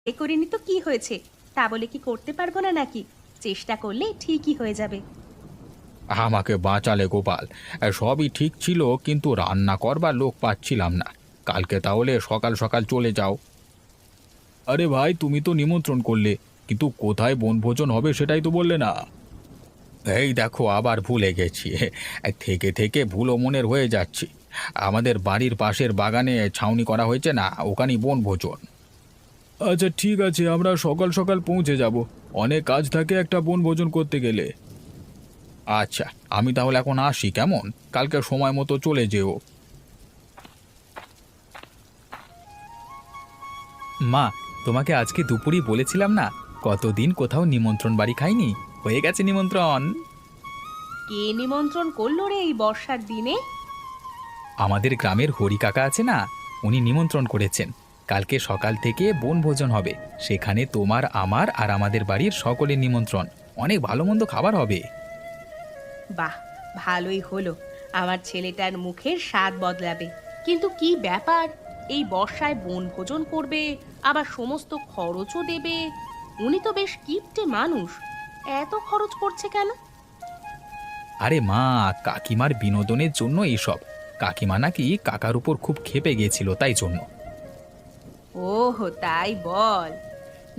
এ করিনি তো কি হয়েছে? তা বলে কি করতে পারবো না নাকি? চেষ্টা করলে ঠিকই হয়ে যাবে। আমাকে বাঁচালে গোপাল। সবই ঠিক ছিল, কিন্তু রান্না করবার লোক পাচ্ছিলাম না। কালকে তাহলে সকাল সকাল চলে যাও। আরে ভাই, তুমি তো নিমন্ত্রণ করলে, কিন্তু কোথায় বনভোজন হবে সেটাই তো বললে না। এই দেখো, আবার ভুলে গেছি। থেকে থেকে ভুলো মনের হয়ে যাচ্ছি। আমাদের বাড়ির পাশের বাগানে ছাউনি করা হয়েছে না, ওখানেই বনভোজন। আচ্ছা ঠিক আছে, আমরা সকাল সকাল পৌঁছে যাব। অনেক কাজ থাকে একটা বনভোজন করতে গেলে। আচ্ছা, আমি তাহলে এখন আসি কেমন? কালকে সময় মতো চলে যেও। মা, তোমাকে আজকে দুপুরই বলেছিলাম না, কতদিন কোথাও নিমন্ত্রণ বাড়ি খাইনি। হয়ে গেছে নিমন্ত্রণ। কে নিমন্ত্রণ করলো রে এই বর্ষার দিনে? আমাদের গ্রামের হরি কাকা আছে না, উনি নিমন্ত্রণ করেছেন। কালকে সকাল থেকে বনভোজন হবে। সেখানে তোমার, আমার আর আমাদের বাড়ির সকলের নিমন্ত্রণ। অনেক ভালো মন্দ খাবার হবে। বাহ, ভালোই হলো। আমার ছেলেটার মুখের স্বাদ বদলাবে। কিন্তু কি ব্যাপার, এই বর্ষায় বনভোজন করবে, আবার সমস্ত খরচও দেবে? উনি তো বেশ কিপটে মানুষ, এত খরচ করছে কেন? আরে মা, কাকিমার বিনোদনের জন্য এসব। কাকিমা নাকি কাকার উপর খুব ক্ষেপে গিয়েছিল, তাই জন্য। ওহ, তাই বল।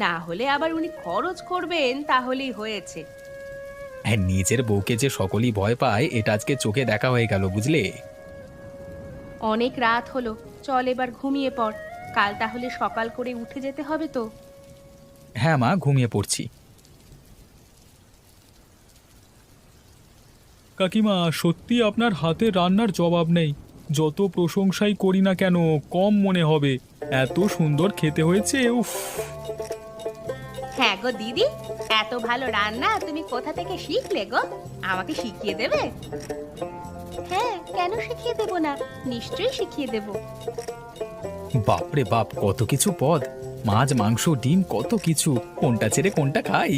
না হলে আবার উনি খরচ করবেন তাহলেই হয়েছে। হ্যাঁ, নিজের বউকে যে সকলেই ভয় পায়, এটা আজকে চোখে দেখা হয়ে গেল, বুঝলে। অনেক রাত হলো, চল এবার ঘুমিয়ে পড়। কাল তাহলে সকাল করে উঠে যেতে হবে তো। হ্যাঁ মা, ঘুমিয়ে পড়ছি। কাকিমা, সত্যি আপনার হাতের রান্নার জবাব নেই। যত প্রশংসাই করি না কেন, কম মনে হবে। এত সুন্দর খেতে হয়েছে, উফ। হ্যাঁ গো দিদি, এত ভালো রান্না তুমি কোথা থেকে শিখলে গো? আমাকে শিখিয়ে দেবে? হ্যাঁ, কেন শিখিয়ে দেব না, নিশ্চয়ই শিখিয়ে দেব। বাপরে বাপ, কত কিছু পদ! মাছ, মাংস, ডিম, কত কিছু! কোনটা ছেড়ে কোনটা খাই?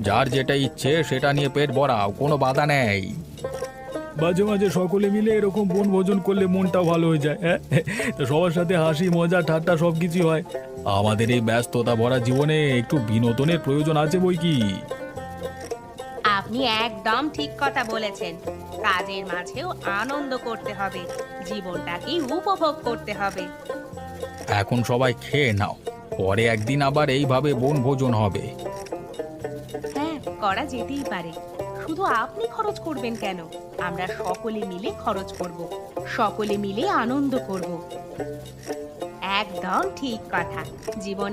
যার যেটা ইচ্ছে সেটা নিয়ে পেট ভরাও, কোনো বাধা নেই। মাঝে মাঝে সকলে মিলে এরকম বনভোজন করলে মনটাও ভালো হয়ে যায়, হ্যাঁ। তো সবার সাথে হাসি মজা ঠাট্টা সবকিছু হয়। আমাদের এই ব্যস্ততা ভরা জীবনে একটু বিনোদনের প্রয়োজন আছে বই কি। আপনি একদম ঠিক কথা বলেছেন। কাজের মাঝেও আনন্দ করতে হবে, জীবনটাকেই উপভোগ করতে হবে। এখন সবাই খেয়ে নাও, পরে একদিন আবার এইভাবে বনভোজন হবে। হ্যাঁ, করা যেতেই পারে। শুধু আপনি খরচ করবেন কেন? আমরা সকলে মিলে খরচ করব, সকলে মিলে আনন্দ করব। একদম ঠিক কথা। জীবন